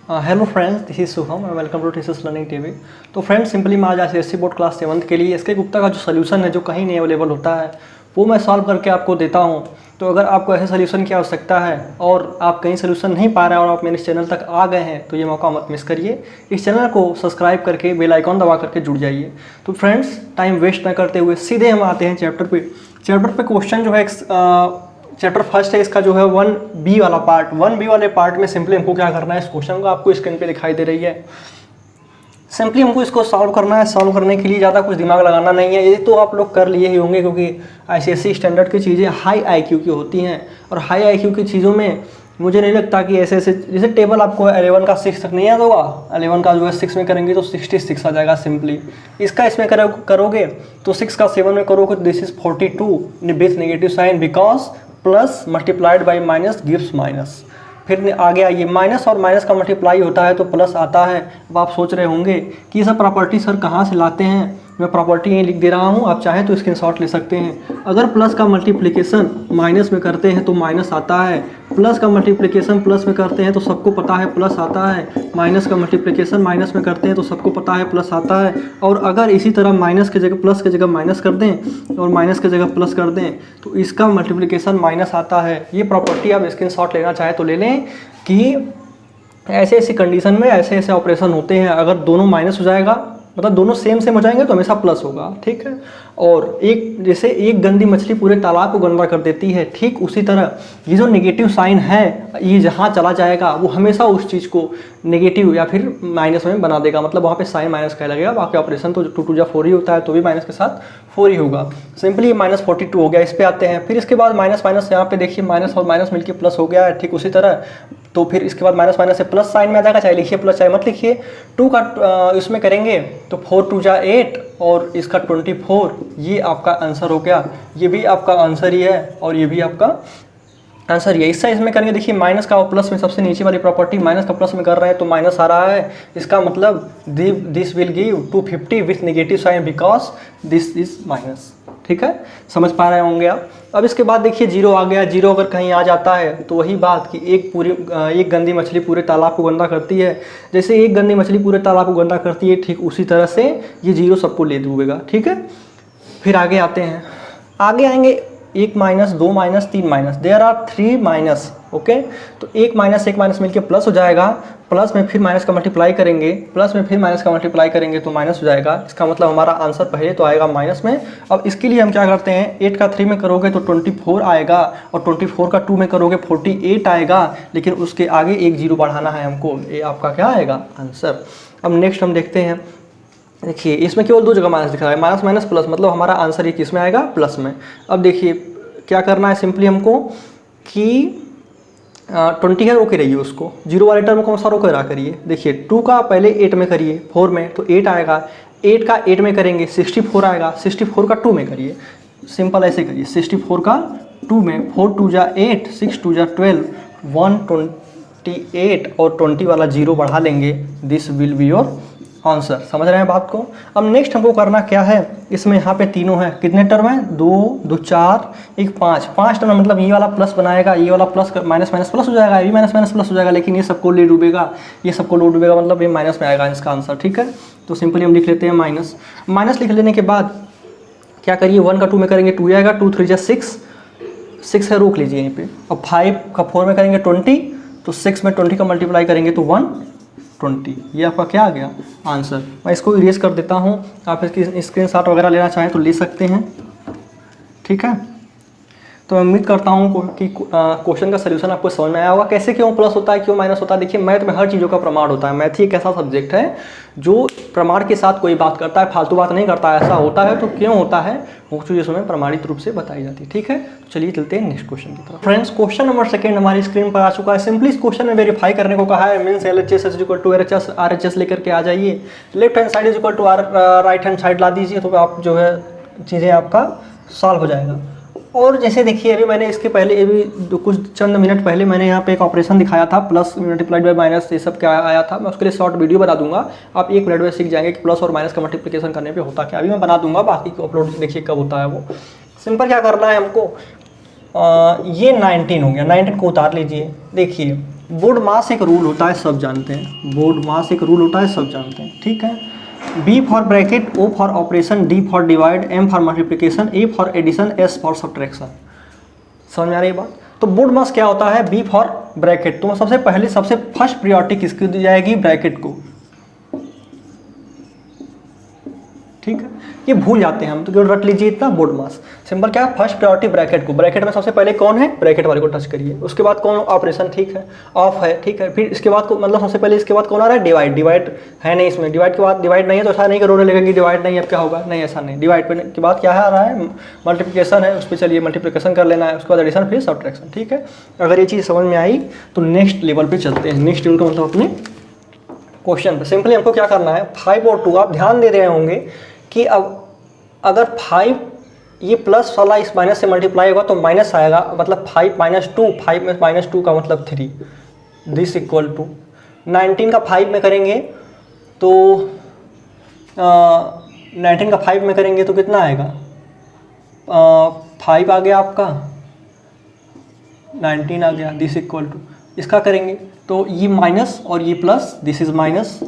Hello friends, this is Shubham and welcome to teachers learning TV. तो friends, simply मैं आज ICSE board class 7 के लिए एसके गुप्ता का जो सोल्यूशन है जो कहीं नहीं अवेलेबल होता है वो मैं सॉल्व करके आपको देता हूं। तो अगर आपको ऐसे सोल्यूशन की आवश्यकता है और आप कहीं सोल्यूशन नहीं पा रहे हैं और आप मेरे इस चैनल तक आ गए हैं तो ये मौका मत मिस करिए। इस चैनल को सब्सक्राइब करके बेल आइकॉन दबा करके जुड़ जाइए। तो फ्रेंड्स, टाइम वेस्ट न करते हुए सीधे हम आते हैं चैप्टर पे। क्वेश्चन जो है चैप्टर फर्स्ट है इसका जो है 1B वाला पार्ट। 1B वाले पार्ट में सिंपली हमको क्या करना है, इस क्वेश्चन को आपको स्क्रीन पे दिखाई दे रही है। सिंपली हमको इसको सॉल्व करना है। सॉल्व करने के लिए ज़्यादा कुछ दिमाग लगाना नहीं है, ये तो आप लोग कर लिए ही होंगे क्योंकि आईसीएसई स्टैंडर्ड की चीज़ें हाई आईक्यू की होती हैं और हाई आईक्यू की चीज़ों में मुझे नहीं लगता कि ऐसे जैसे टेबल आपको 11 का 6 तक नहीं याद होगा। 11 का जो है 6 में करेंगे तो 66 आ जाएगा सिंपली। इसका इसमें करोगे तो 6 का 7 में करोगे तो this is 42 with negative sign because plus multiplied by minus gives minus. फिर आगे आइए, माइनस और माइनस का मल्टीप्लाई होता है तो प्लस आता है। अब आप सोच रहे होंगे कि ये सब प्रॉपर्टी सर कहाँ से लाते हैं। मैं प्रॉपर्टी यहीं लिख दे रहा हूँ, आप चाहें तो स्क्रीनशॉट ले सकते हैं। अगर प्लस का मल्टीप्लिकेशन माइनस में करते हैं तो माइनस आता है, प्लस का मल्टीप्लिकेशन प्लस में करते हैं तो सबको पता है प्लस आता है, माइनस का मल्टीप्लिकेशन माइनस में करते हैं तो सबको पता है प्लस आता है। और अगर इसी तरह माइनस की जगह प्लस की जगह माइनस कर दें और माइनस की जगह प्लस कर दें तो इसका मल्टीप्लिकेशन माइनस आता है। ये प्रॉपर्टी आप स्क्रीनशॉट लेना चाहें तो ले लें कि ऐसे ऐसी कंडीशन में ऐसे ऐसे ऑपरेशन होते हैं। अगर दोनों माइनस हो जाएगा मतलब दोनों सेम हो जाएंगे तो हमेशा प्लस होगा, ठीक है। और जैसे एक गंदी मछली पूरे तालाब को गंदा कर देती है, ठीक उसी तरह ये जो नेगेटिव साइन है ये जहाँ चला जाएगा वो हमेशा उस चीज़ को नेगेटिव या फिर माइनस में बना देगा। मतलब वहाँ पे साइन माइनस का लगेगा, बाकी ऑपरेशन तो 2 2 4 ही होता है तो भी माइनस के साथ 4 ही होगा। सिंपली -42 हो गया। इस पे आते हैं, फिर इसके बाद माइनस माइनस यहाँ पे देखिए माइनस और माइनस मिलकर प्लस हो गया है, ठीक उसी तरह। तो फिर इसके बाद माइनस माइनस से प्लस साइन में आ जाएगा, चाहे लिखिए प्लस चाहे मत लिखिए। 2 का इसमें करेंगे तो 4 2 जा 8 और इसका 24, ये आपका आंसर हो गया। ये भी आपका आंसर ही है और ये भी आपका आंसर ही है। इससे इसमें करेंगे, देखिए माइनस का और प्लस में सबसे नीचे वाली प्रॉपर्टी माइनस का प्लस में कर रहे हैं तो माइनस आ रहा है। इसका मतलब this will give 250 with negative sign because this is minus, ठीक है। समझ पा रहे होंगे आप। अब इसके बाद देखिए 0 आ गया। 0 अगर कहीं आ जाता है तो वही बात कि एक गंदी मछली पूरे तालाब को गंदा करती है। जैसे एक गंदी मछली पूरे तालाब को गंदा करती है ठीक उसी तरह से ये 0 सबको ले डूबेगा, ठीक है। फिर आगे आते हैं, आगे आएंगे 1 minus 2 minus 3 minus, there are 3 minus, okay. तो 1 माइनस मिलकर प्लस हो जाएगा, प्लस में फिर माइनस का मल्टीप्लाई करेंगे, प्लस में फिर माइनस का मल्टीप्लाई करेंगे तो माइनस हो जाएगा। इसका मतलब हमारा आंसर पहले तो आएगा माइनस में। अब इसके लिए हम क्या करते हैं, 8 का 3 में करोगे तो 24 आएगा और 24 का 2 में करोगे 48 आएगा, लेकिन उसके आगे एक 0 बढ़ाना है हमको। ये आपका क्या आएगा आंसर। अब नेक्स्ट हम देखते हैं, देखिए इसमें केवल 2 जगह माइनस दिख रहा है, माइनस माइनस प्लस, मतलब हमारा आंसर ये किस में आएगा, प्लस में। अब देखिए क्या करना है सिंपली हमको कि 20 है रोके रहिए, उसको 0 वाले टर्म को कौन सा रोके रहा करिए। देखिए 2 का पहले 8 में करिए 4 में तो 8 आएगा, 8 का 8 में करेंगे 64 आएगा, 64 का 2 में करिए, सिंपल ऐसे करिए 64 का 2 में 4 2 जा 8 6 2 जा 12 128 और 20 वाला 0 बढ़ा लेंगे, this will be your answer. समझ रहे हैं बात को। अब नेक्स्ट हमको करना क्या है, इसमें यहाँ पे तीनों है, कितने टर्म है, 2 2 4 1 5 टर्म, मतलब ये वाला प्लस बनाएगा, ये वाला प्लस माइनस माइनस प्लस हो जाएगा, ये भी माइनस माइनस प्लस हो जाएगा, लेकिन ये सबको ले डूबेगा, ये सबको लो डूबेगा, मतलब ये माइनस में आएगा इसका आंसर, ठीक है। तो सिंपली हम लिख लेते हैं माइनस। माइनस लिख लेने के बाद क्या करिए, 1 का 2 में करेंगे 2 आएगा, 2 3 जा 6 है, रोक लीजिए यहीं पे। अब 5 का 4 में करेंगे 20 तो 6 में 20 का मल्टीप्लाई करेंगे तो 120, ये आपका क्या आ गया आंसर। मैं इसको इरेज कर देता हूँ, आप इसकी स्क्रीनशॉट वगैरह लेना चाहें तो ले सकते हैं, ठीक है। तो मैं उम्मीद करता हूँ कि क्वेश्चन का सलूशन आपको समझ में आया होगा, कैसे क्यों प्लस होता है क्यों माइनस होता है। देखिए मैथ में हर चीज़ों का प्रमाण होता है। मैथ ही एक ऐसा सब्जेक्ट है जो प्रमाण के साथ कोई बात करता है, फालतू बात नहीं करता है। ऐसा होता है तो क्यों होता है वो चीज़ इसमें प्रमाणित रूप से बताई जाती है, ठीक है। तो चलिए चलते हैं नेक्स्ट क्वेश्चन की तरफ। फ्रेंड्स, क्वेश्चन नंबर 2 हमारी स्क्रीन पर आ चुका है। सिंपली इस क्वेश्चन में वेरीफाई करने को कहा है, मीन्स LHS = RHS लेकर के आ जाइए। Left hand side right hand side ला दीजिए तो आप जो है चीज़ें आपका सॉल्व हो जाएगा। और जैसे देखिए अभी मैंने इसके पहले अभी कुछ चंद मिनट पहले मैंने यहाँ पे एक ऑपरेशन दिखाया था, प्लस मल्टीप्लाइड बाय माइनस, ये सब क्या आया था। मैं उसके लिए शॉर्ट वीडियो बना दूंगा, आप 1 मिनट में सीख जाएंगे कि प्लस और माइनस का मल्टीप्लिकेशन करने पे होता क्या। अभी मैं बना दूंगा, बाकी को अपलोड देखिए कब होता है वो। सिंपल क्या करना है हमको, ये 19 हो गया, 19 को उतार लीजिए। देखिए बोर्ड मास एक रूल होता है, सब जानते हैं, बोर्ड मास एक रूल होता है, सब जानते हैं, ठीक है। B for bracket, O for operation, D for divide, M for multiplication, A for addition, S for subtraction. समझ में आ रही है बात? तो बोर्ड मास क्या होता है? B फॉर ब्रैकेट, तो सबसे पहले सबसे फर्स्ट प्रायोरिटी किसकी दी जाएगी? ब्रैकेट को, ठीक है। ये भूल जाते हैं हम, तो केवल रट लीजिए इतना, बोर्ड मास सिंपल क्या है? फर्स्ट प्रायोरिटी ब्रैकेट को, ब्रैकेट में सबसे पहले कौन है? ब्रैकेट वाले को टच करिए, उसके बाद कौन? ऑपरेशन, ठीक है, ऑफ है, ठीक है। फिर इसके बाद मतलब सबसे पहले इसके बाद कौन आ रहा है? डिवाइड, डिवाइड है नहीं इसमें, डिवाइड के बाद डिवाइड नहीं है तो ऐसा नहीं करोगे लगेगी डिवाइड नहीं, अब क्या होगा? नहीं, ऐसा नहीं। डिवाइड के बाद क्या है आ रहा है? मल्टीप्लिकेशन है, उस पर चलिए मल्टीप्लिकेशन कर लेना है, उसके बाद एडिशन, फिर सब्ट्रैक्शन, ठीक है। अगर ये चीज़ समझ में आई तो नेक्स्ट लेवल पर चलते हैं। नेक्स्ट लेवल का मतलब अपने क्वेश्चन पर सिंपली हमको क्या करना है? 5 और 2 आप ध्यान दे रहे होंगे कि अब अगर 5 ये प्लस वाला इस माइनस से मल्टीप्लाई होगा तो माइनस आएगा, मतलब 5 माइनस 2, 5 में माइनस 2 का मतलब 3, दिस इक्वल टू 19 का 5 में करेंगे तो 19 का 5 में करेंगे तो कितना आएगा? 5 आ गया आपका, 19 आ गया, दिस इक्वल टू इसका करेंगे तो ये माइनस और ये plus, this is minus,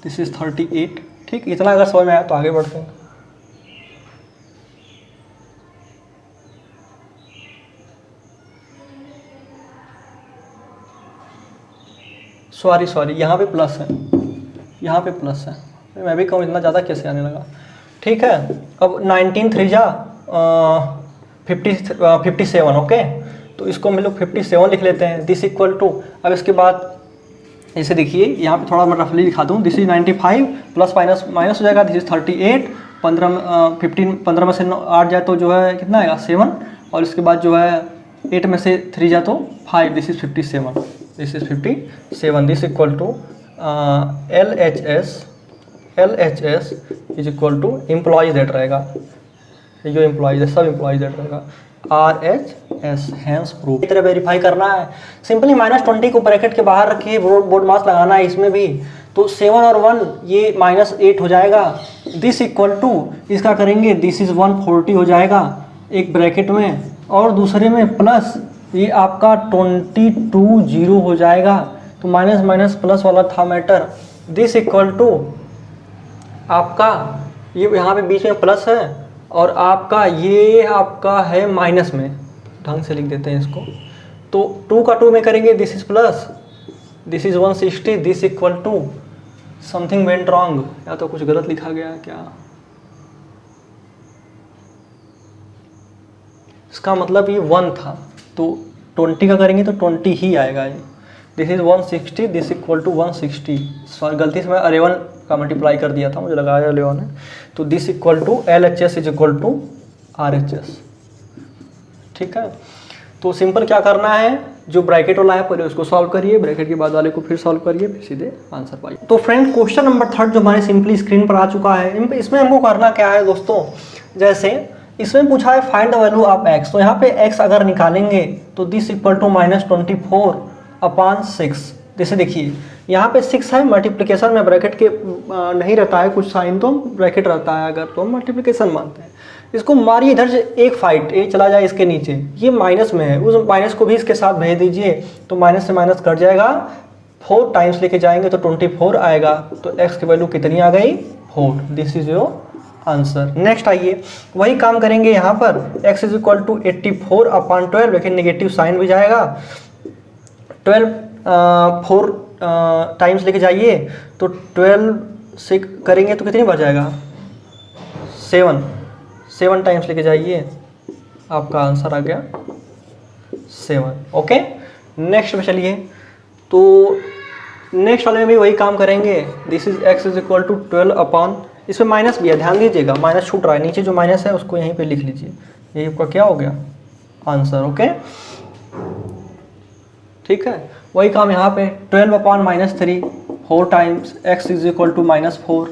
this is 38, ठीक। इतना अगर समझ में आया तो आगे बढ़ते हैं। सॉरी यहाँ पे प्लस है, यहाँ पे प्लस है, मैं भी कहूँ इतना ज़्यादा कैसे आने लगा, ठीक है। अब 19 3 जा 57, ओके, तो इसको हम लोग 57 लिख लेते हैं, दिस इक्वल टू, अब इसके बाद जैसे देखिए यहाँ पे थोड़ा मैं रफली लिखा दूँ, this is 95 plus minus minus हो जाएगा, दिस इज 38, 15 में से 8 जाए तो जो है कितना आएगा? 7, और इसके बाद जो है 8 में से 3 जाए तो 5, this is 57, this is 57, this equal to LHS is equal to implies that रहेगा, ये जो एम्प्लॉइज है सब एम्प्लॉइज डेट रहेगा, RHS, हैंस प्रूफ। इस तरह वेरीफाई करना है सिंपली, -20 को ब्रैकेट के बाहर रखिए, बोर्ड मास लगाना है इसमें भी, तो 7 और 1 ये -8 हो जाएगा, दिस इक्वल टू इसका करेंगे, दिस इज 140 हो जाएगा एक ब्रैकेट में, और दूसरे में प्लस ये आपका 22 0 हो जाएगा, तो माइनस माइनस प्लस वाला था मैटर, दिस इक्वल टू आपका ये यहाँ पे बीच में प्लस है और आपका ये आपका है माइनस में, ढंग से लिख देते हैं इसको, तो 2 का 2 में करेंगे, this is plus, this is 160, this equal to something went wrong, या तो कुछ गलत लिखा गया है क्या? इसका मतलब ये 1 था, तो 20 का करेंगे तो 20 ही आएगा ये, this is 160, this equal to 160, sorry गलती से मैं 11 का मल्टीप्लाई कर दिया था, मुझे लगाया 11 है, तो this equal to LHS is equal to RHS, ठीक है। तो सिंपल क्या करना है, जो ब्रैकेट वाला है पहले उसको सॉल्व करिए, ब्रैकेट के बाद वाले को फिर सॉल्व करिए, फिर सीधे आंसर पाइए। तो फ्रेंड क्वेश्चन नंबर 3 जो हमारे सिंपली स्क्रीन पर आ चुका है, इसमें हमको करना क्या है दोस्तों, जैसे इसमें पूछा है find the value of x, तो यहाँ पे x अगर निकालेंगे तो दिस इक्वल टू -24/6, जैसे देखिए यहाँ पे 6 है, मल्टीप्लिकेशन में ब्रैकेट के नहीं रहता है कुछ साइन, तो ब्रैकेट रहता है, अगर तो हम मल्टीप्लिकेशन मानते हैं। इसको मारिए इधर से एक फाइट, ये चला जाए इसके नीचे, ये माइनस में है, उस माइनस को भी इसके साथ भेज दीजिए, तो माइनस से माइनस कट जाएगा, 4 टाइम्स लेके जाएंगे तो 24 आएगा, तो x की वैल्यू कितनी आ गई? 4, this is your answer. Next आइए, वही काम करेंगे यहाँ पर, x इज इक्वल टू 84/12, लेकिन नेगेटिव साइन भी जाएगा, 12 4 टाइम्स लेके जाइए, तो 12 से करेंगे तो कितनी बार जाएगा? 7 टाइम्स लेके जाइए, आपका आंसर आ गया 7, ओके। नेक्स्ट में चलिए, तो नेक्स्ट वाले में भी वही काम करेंगे, this is x is equal to 12 इसमें माइनस भी है, ध्यान दीजिएगा, माइनस छूट रहा है, नीचे जो माइनस है उसको यहीं पे लिख लीजिए, ये आपका क्या हो गया? आंसर, ओके, ठीक है। वही काम यहाँ पे 12/-3 4 times x is equal to -4,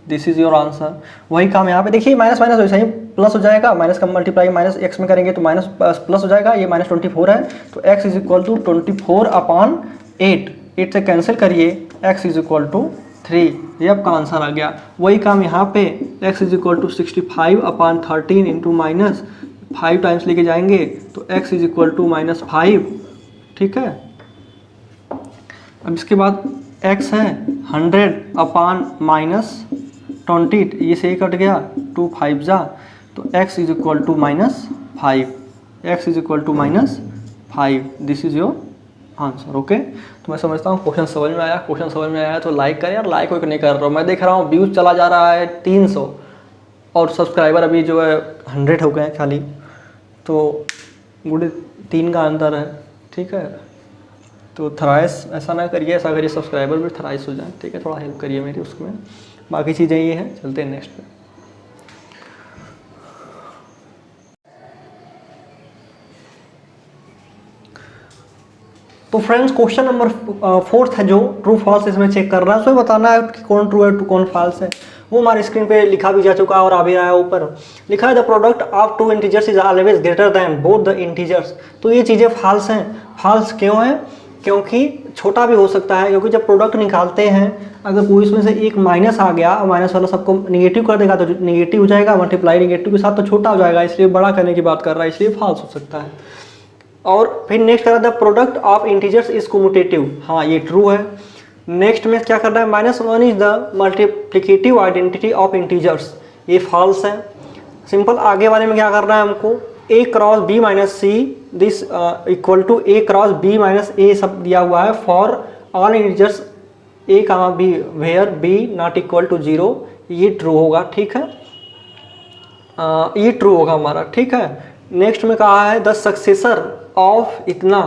this is your answer. वही काम यहाँ पे देखिए, माइनस माइनस वैसे ही प्लस हो जाएगा, माइनस का मल्टीप्लाई माइनस x में करेंगे तो माइनस प्लस हो जाएगा, ये -24 है, तो x इज इक्वल टू 24/8, 8 से कैंसिल करिए, x इज इक्वल टू 3, ये आपका आंसर आ गया। वही काम यहाँ पे x is equal to 65/13 into minus 5 times लेके जाएंगे तो x इज इक्वल टू -5, ठीक है, अब इसके बाद x है 100 अपान -20, ये से ही कट गया, 2 5 जा, तो x is equal to -5, x is equal to -5, this is your answer. Okay, तो मैं समझता हूँ क्वेश्चन समझ में आया। क्वेश्चन समझ में आया तो लाइक करें यार, लाइक कोई नहीं कर रहा हूँ। मैं देख रहा हूँ व्यूज़ चला जा रहा है 300 और सब्सक्राइबर अभी जो है 100 हो गए हैं खाली, तो गुड 3 का अंतर है, ठीक है। तो थराइस ऐसा ना करिए, ऐसा करिए सब्सक्राइबर भी थराइस हो जाए, ठीक है। थोड़ा हेल्प करिए मेरी उसमें, बाकी चीज़ें ये हैं। चलते हैं नेक्स्ट पे। तो फ्रेंड्स क्वेश्चन नंबर 4 है जो ट्रू फॉल्स इसमें चेक कर रहा है, उसमें बताना है कि कौन ट्रू है कौन फॉल्स है। वो हमारी स्क्रीन पे लिखा भी जा चुका है और आ भी रहा है। ऊपर लिखा है the product of 2 integers is always greater than both the integers. तो ये चीज़ें फॉल्स हैं। फॉल्स क्यों है? क्योंकि छोटा भी हो सकता है, क्योंकि जब प्रोडक्ट निकालते हैं अगर कोई इसमें से एक माइनस आ गया, माइनस वाला सबको निगेटिव कर देगा तो निगेटिव हो जाएगा, मल्टीप्लाई निगेटिव के साथ तो छोटा हो जाएगा, इसलिए बड़ा करने की बात कर रहा है, इसलिए फॉल्स हो सकता है। और फिर नेक्स्ट करा the product of integers is commutative, हाँ ये ट्रू है। नेक्स्ट में क्या करना है, -1 is the multiplicative identity of integers, ये फॉल्स है। सिंपल आगे वाले में क्या करना है हमको, a cross b minus C this equal to a cross b minus a सब दिया हुआ है for all integers a comma b where b not equal to 0, ये ट्रू होगा, ठीक है। ये ट्रू होगा हमारा, ठीक है। नेक्स्ट में कहा है द सक्सेसर ऑफ इतना,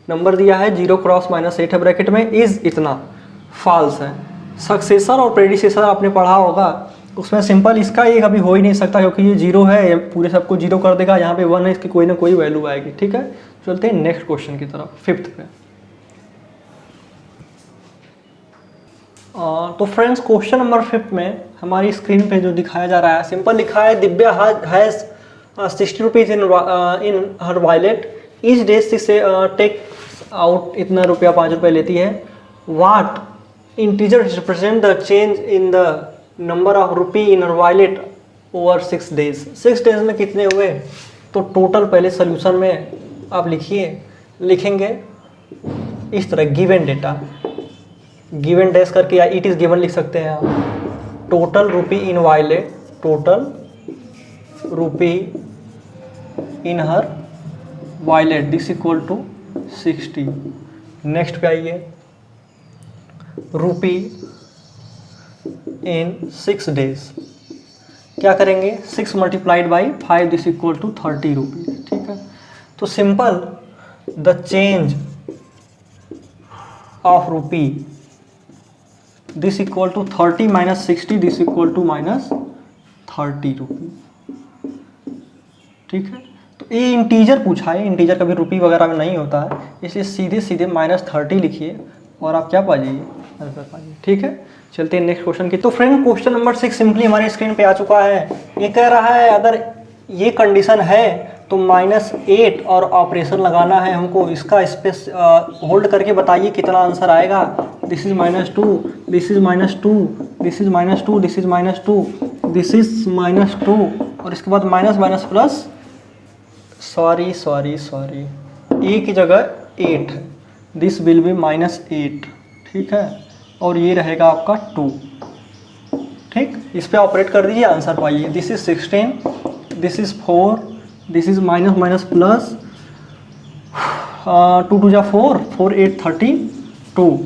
नंबर दिया है 0 क्रॉस -8 है ब्रैकेट में, इज इतना, फॉल्स है। सक्सेसर और प्रेडिसेसर आपने पढ़ा होगा, उसमें सिंपल इसका ये कभी हो ही नहीं सकता क्योंकि ये 0 है, ये पूरे सबको 0 कर देगा, यहाँ पे 1 है, इसकी कोई ना कोई वैल्यू आएगी, ठीक है। चलते हैं नेक्स्ट क्वेश्चन की तरफ, 5th पे। तो फ्रेंड्स क्वेश्चन नंबर 5 में हमारी स्क्रीन पे जो दिखाया जा रहा है, सिंपल लिखा है Divya has 60 rupees in her wallet, each day से टेक आउट इतना रुपया 5 रुपये लेती है। What integer represent the change in the number of rupee in her wallet over 6 days. 6 days में कितने हुए, तो टोटल पहले सोल्यूशन में आप लिखेंगे इस तरह, गिवन डेटा, गिवन डेज करके, या इट इज़ गिवन लिख सकते हैं आप। Total rupee in wallet, total rupee in her wallet this equal to 60। Next पे आइए, रुपी इन 6 डेज, क्या करेंगे, 6 multiplied by 5 this equal to 30 rupees, ठीक है। तो simple the change of rupee this equal to 30 minus 60 this equal to -30 rupee, ठीक है। तो ये इंटीजर पूछा है, इंटीजर कभी रुपी वगैरह में नहीं होता है, इसलिए सीधे सीधे -30 लिखिए और आप क्या पा जाइए, आंसर पा जाइए, ठीक है। चलते हैं नेक्स्ट क्वेश्चन की। तो फ्रेंड क्वेश्चन नंबर 6 सिंपली हमारे स्क्रीन पे आ चुका है। ये कह रहा है अगर ये कंडीशन है तो -8 और ऑपरेशन लगाना है हमको, इसका स्पेस होल्ड करके बताइए कितना आंसर आएगा। This is -2, this is -2, this is -2, this is -2, this is -2 और इसके बाद माइनस माइनस प्लस, सॉरी ए की जगह 8, दिस विल बी -8, ठीक है। और ये रहेगा आपका 2, ठीक। इस पे ऑपरेट कर दीजिए, आंसर पाइए। This is 16, this is 4, this is minus plus, 2 2 जा 4, 4 8 32,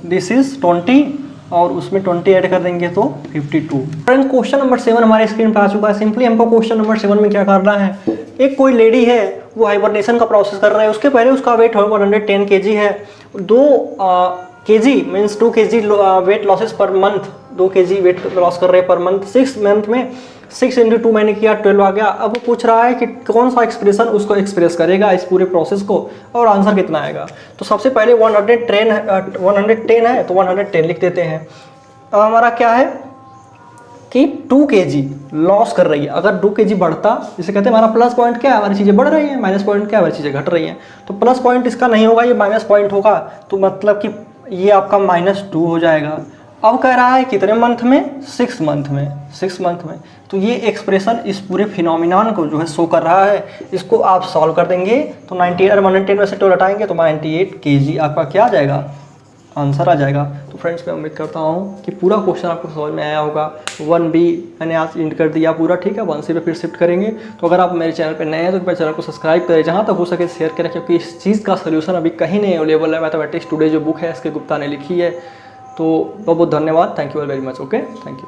दिस इज 20 और उसमें 20 ऐड कर देंगे तो 52। फ्रेंड्स क्वेश्चन नंबर 7 हमारे स्क्रीन पे आ चुका है। सिंपली हमको क्वेश्चन नंबर 7 में क्या करना है, एक कोई लेडी है वो हाइबरनेशन का प्रोसेस कर रहा है, उसके पहले उसका वेट 110 kg है, 2 kg means 2 kg weight losses per month, 2 kg weight loss कर रहे हैं पर मंथ। 6 मंथ में 6 × 2 मैंने किया 12 आ गया। अब वो पूछ रहा है कि कौन सा एक्सप्रेशन उसको एक्सप्रेस करेगा इस पूरे प्रोसेस को और आंसर कितना आएगा। तो सबसे पहले 110 है तो 110 लिख देते हैं। अब हमारा क्या है कि 2 kg लॉस कर रही है, अगर 2 kg बढ़ता, जिसे कहते हैं हमारा प्लस पॉइंट क्या है, हमारी चीज़ें बढ़ रही हैं, माइनस पॉइंट क्या है, हमारी चीज़ें घट रही हैं। तो प्लस पॉइंट इसका नहीं होगा, ये माइनस पॉइंट होगा, तो मतलब कि ये आपका -2 हो जाएगा। अब कह रहा है कितने मंथ में, 6 मंथ में, 6 मंथ में। तो ये एक्सप्रेशन इस पूरे फिनोमिनन को जो है शो कर रहा है। इसको आप सॉल्व कर देंगे तो 98 में से 2 हटाएंगे तो 98 kg आपका क्या आ जाएगा, आंसर आ जाएगा। तो फ्रेंड्स मैं उम्मीद करता हूँ कि पूरा क्वेश्चन आपको समझ में आया होगा। 1B मैंने आज इंड कर दिया पूरा, ठीक है। 1C पे फिर शिफ्ट करेंगे। तो अगर आप मेरे चैनल पे नए हैं तो कृपया चैनल को सब्सक्राइब करें, जहाँ तक हो सके शेयर करें, क्योंकि इस चीज़ का सोल्यूशन अभी कहीं नहीं अवेलेबल है। मैथमेटिक्स टुडे जो बुक है SK गुप्ता ने लिखी है। तो बहुत बहुत धन्यवाद। Thank you very much. Okay, thank you.